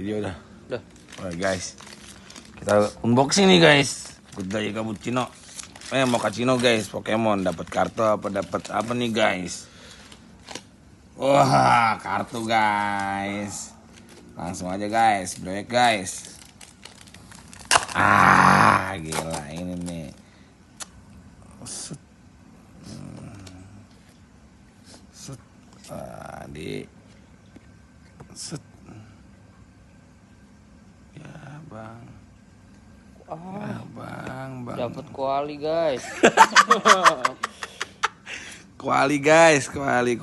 Video dah. Udah. Oke guys, kita unboxing nih guys. Good day cappuccino. Mochaccino guys, Pokemon dapat kartu apa dapat apa nih guys? Wah, kartu guys. Langsung aja guys, break guys. Gila ini nih. Set. Set. Set. Ya, Bang. Bang. Dapat kuali guys. Kuali guys, kuali.